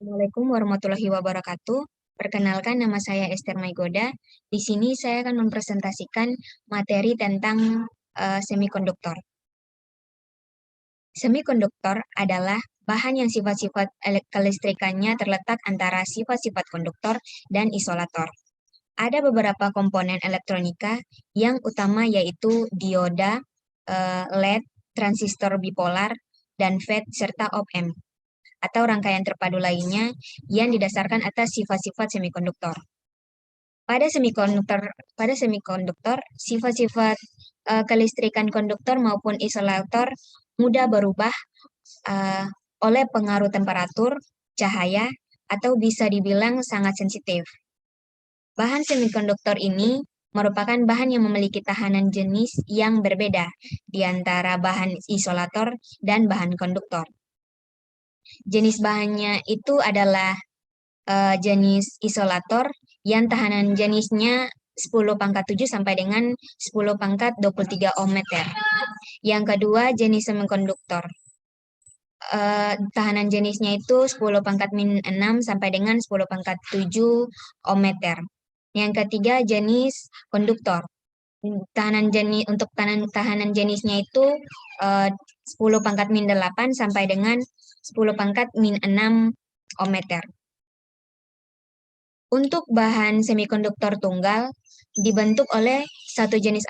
Assalamualaikum warahmatullahi wabarakatuh. Perkenalkan, nama saya Esther Maigoda. Di sini saya akan mempresentasikan materi tentang semikonduktor. Semikonduktor adalah bahan yang sifat-sifat kelistrikannya terletak antara sifat-sifat konduktor dan isolator. Ada beberapa komponen elektronika yang utama yaitu dioda, LED, transistor bipolar, dan FET, serta op-amp atau rangkaian terpadu lainnya yang didasarkan atas sifat-sifat semikonduktor. Pada semikonduktor, sifat-sifat kelistrikan konduktor maupun isolator mudah berubah uh, oleh pengaruh temperatur, cahaya, atau bisa dibilang sangat sensitif. Bahan semikonduktor ini merupakan bahan yang memiliki tahanan jenis yang berbeda di antara bahan isolator dan bahan konduktor. Jenis bahannya itu adalah jenis isolator yang tahanan jenisnya 10 pangkat 7 sampai dengan 10 pangkat 23 ohm meter. Yang kedua, jenis semikonduktor. Tahanan jenisnya itu 10 pangkat min 6 sampai dengan 10 pangkat 7 ohm meter. Yang ketiga, jenis konduktor. Untuk tahanan jenisnya itu 10 pangkat min 8 sampai dengan 10 pangkat min 6 ohm meter. Untuk bahan semikonduktor tunggal dibentuk oleh satu jenis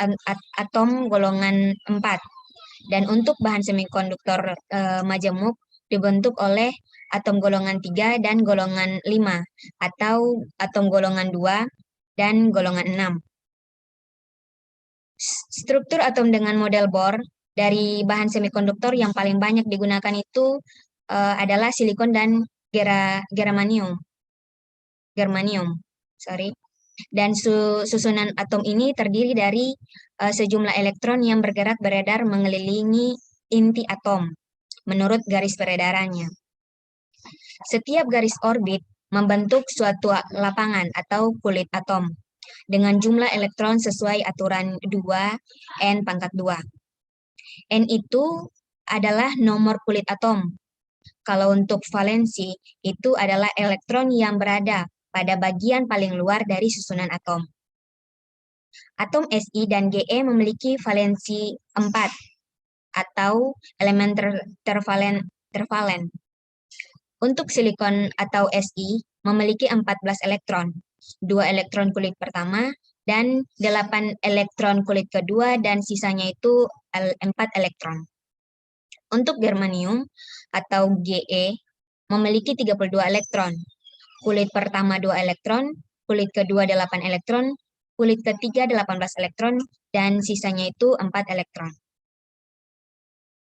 atom golongan 4. Dan untuk bahan semikonduktor majemuk dibentuk oleh atom golongan 3 dan golongan 5 atau atom golongan 2 dan golongan 6. Struktur atom dengan model Bohr dari bahan semikonduktor yang paling banyak digunakan itu adalah silikon dan germanium. Dan susunan atom ini terdiri dari sejumlah elektron yang bergerak beredar mengelilingi inti atom menurut garis peredarannya. Setiap garis orbit membentuk suatu lapangan atau kulit atom dengan jumlah elektron sesuai aturan 2 N pangkat 2. N itu adalah nomor kulit atom. Kalau untuk valensi, itu adalah elektron yang berada pada bagian paling luar dari susunan atom. Atom Si dan Ge memiliki valensi 4 atau elemen tervalen. Untuk silikon atau Si memiliki 14 elektron, 2 elektron kulit pertama dan 8 elektron kulit kedua dan sisanya itu 4 elektron. Untuk germanium atau Ge memiliki 32 elektron, kulit pertama 2 elektron, kulit kedua 8 elektron, kulit ketiga 18 elektron, dan sisanya itu 4 elektron.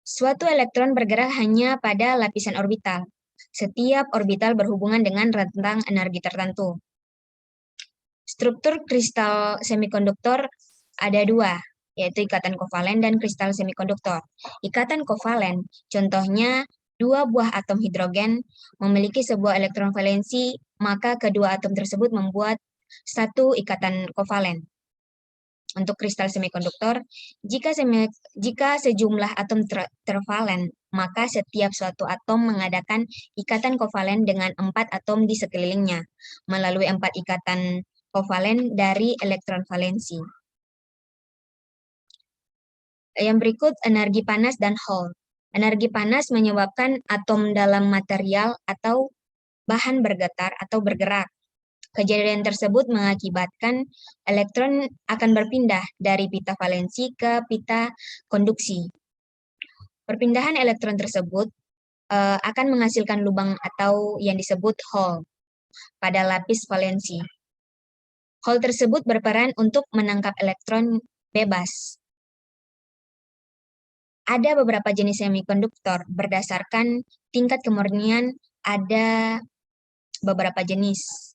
Suatu elektron bergerak hanya pada lapisan orbital. Setiap orbital berhubungan dengan rentang energi tertentu. Struktur kristal semikonduktor ada 2, yaitu ikatan kovalen dan kristal semikonduktor. Ikatan kovalen, contohnya 2 buah atom hidrogen memiliki sebuah elektron valensi, maka kedua atom tersebut membuat satu ikatan kovalen. Untuk kristal semikonduktor, jika sejumlah atom tervalen, maka setiap suatu atom mengadakan ikatan kovalen dengan 4 atom di sekelilingnya, melalui 4 ikatan kovalen dari elektron valensi. Yang berikut, energi panas dan Hall. Energi panas menyebabkan atom dalam material atau bahan bergetar atau bergerak. Kejadian tersebut mengakibatkan elektron akan berpindah dari pita valensi ke pita konduksi. Perpindahan elektron tersebut akan menghasilkan lubang atau yang disebut hole pada lapis valensi. Hole tersebut berperan untuk menangkap elektron bebas. Ada beberapa jenis semikonduktor berdasarkan tingkat kemurnian, ada beberapa jenis,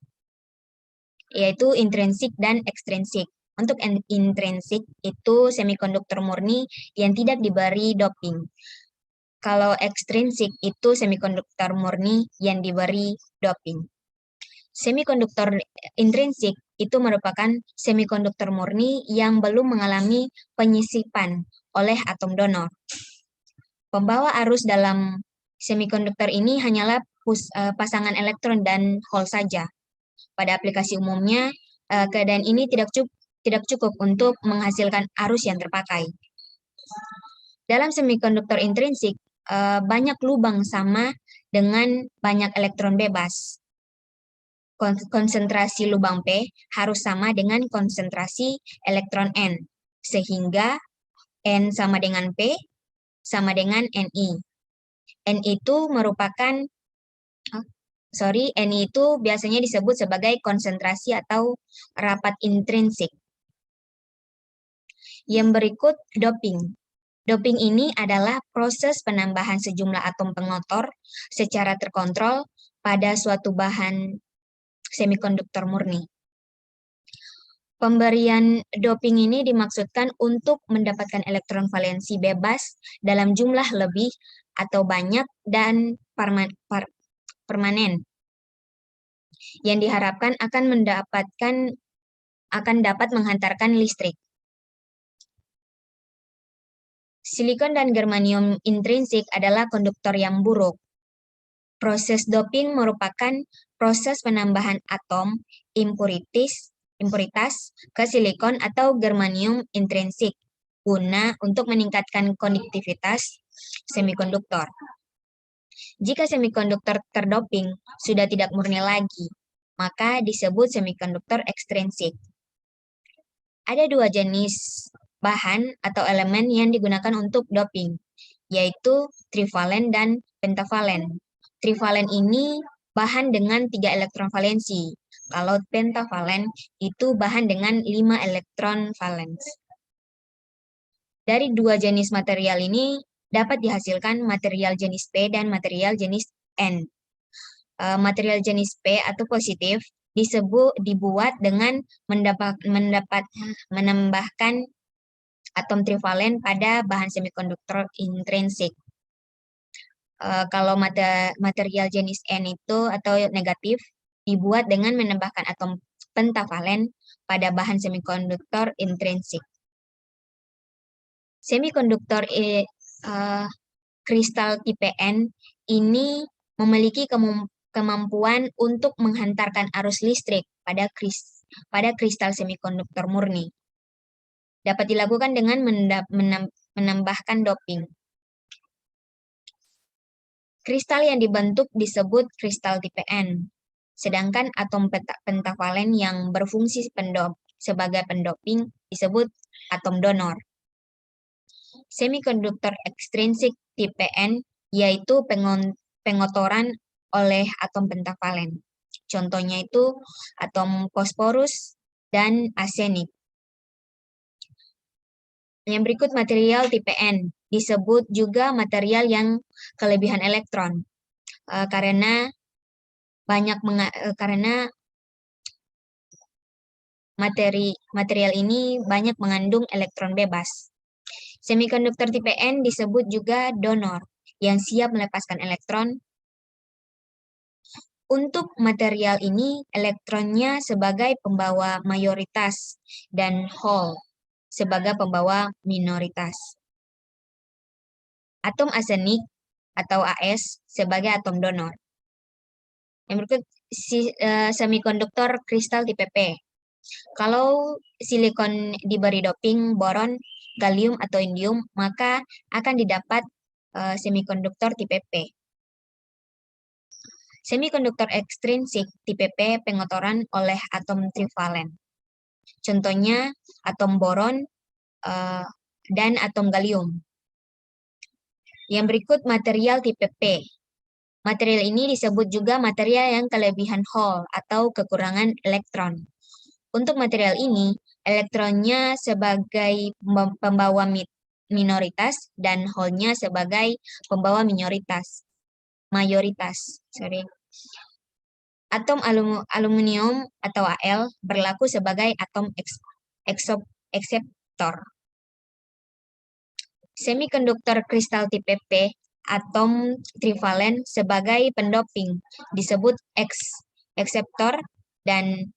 yaitu intrinsik dan ekstrinsik. Untuk intrinsik itu semikonduktor murni yang tidak diberi doping. Kalau ekstrinsik itu semikonduktor murni yang diberi doping. Semikonduktor intrinsik itu merupakan semikonduktor murni yang belum mengalami penyisipan oleh atom donor. Pembawa arus dalam semikonduktor ini hanyalah pasangan elektron dan hole saja. Pada aplikasi umumnya, keadaan ini tidak cukup untuk menghasilkan arus yang terpakai. Dalam semikonduktor intrinsik, banyak lubang sama dengan banyak elektron bebas. Konsentrasi lubang P harus sama dengan konsentrasi elektron N, sehingga N sama dengan P sama dengan Ni. N itu biasanya disebut sebagai konsentrasi atau rapat intrinsik. Yang berikut doping. Doping ini adalah proses penambahan sejumlah atom pengotor secara terkontrol pada suatu bahan semikonduktor murni. Pemberian doping ini dimaksudkan untuk mendapatkan elektron valensi bebas dalam jumlah lebih atau banyak dan permanen, yang diharapkan akan dapat menghantarkan listrik. Silikon dan germanium intrinsik adalah konduktor yang buruk. Proses doping merupakan proses penambahan atom impuritas ke silikon atau germanium intrinsik guna untuk meningkatkan konduktivitas semikonduktor. Jika semikonduktor terdoping sudah tidak murni lagi, maka disebut semikonduktor ekstrinsik. Ada dua jenis bahan atau elemen yang digunakan untuk doping, yaitu trivalen dan pentavalen. Trivalen ini bahan dengan 3 elektron valensi, kalau pentavalen itu bahan dengan 5 elektron valens. Dari dua jenis material ini dapat dihasilkan material jenis P dan material jenis N. Material jenis P atau positif dibuat dengan menambahkan atom trivalen pada bahan semikonduktor intrinsik. Kalau material jenis N itu atau negatif dibuat dengan menambahkan atom pentavalen pada bahan semikonduktor intrinsik. Semikonduktor kristal tipe N ini memiliki kemampuan untuk menghantarkan arus listrik pada kristal semikonduktor murni. Dapat dilakukan dengan menambahkan doping. Kristal yang dibentuk disebut kristal tipe N, sedangkan atom pentavalen yang berfungsi sebagai pendoping disebut atom donor. Semikonduktor ekstrinsik tipe N yaitu pengotoran oleh atom pentavalen. Contohnya itu atom fosforus dan arsenik. Yang berikut material tipe N disebut juga material yang kelebihan elektron karena material ini banyak mengandung elektron bebas. Semikonduktor tipe N disebut juga donor yang siap melepaskan elektron. Untuk material ini elektronnya sebagai pembawa mayoritas dan hole sebagai pembawa minoritas. Atom arsenik atau AS sebagai atom donor. Yang berikut semikonduktor kristal tipe P. Kalau silikon diberi doping boron, gallium atau indium, maka akan didapat semikonduktor tipe P. Semikonduktor ekstrinsik tipe P pengotoran oleh atom trivalen. Contohnya atom boron dan atom gallium. Yang berikut material tipe P. Material ini disebut juga material yang kelebihan hole atau kekurangan elektron. Untuk material ini, elektronnya sebagai pembawa minoritas dan hole-nya sebagai pembawa mayoritas. Atom aluminium atau Al berlaku sebagai atom akseptor. Semikonduktor kristal tipe P, atom trivalen sebagai pendoping disebut akseptor dan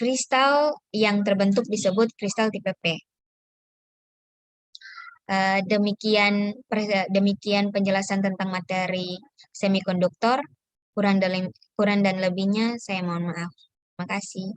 kristal yang terbentuk disebut kristal tipe P. Demikian penjelasan tentang materi semikonduktor. Kurang dan lebihnya saya mohon maaf. Terima kasih.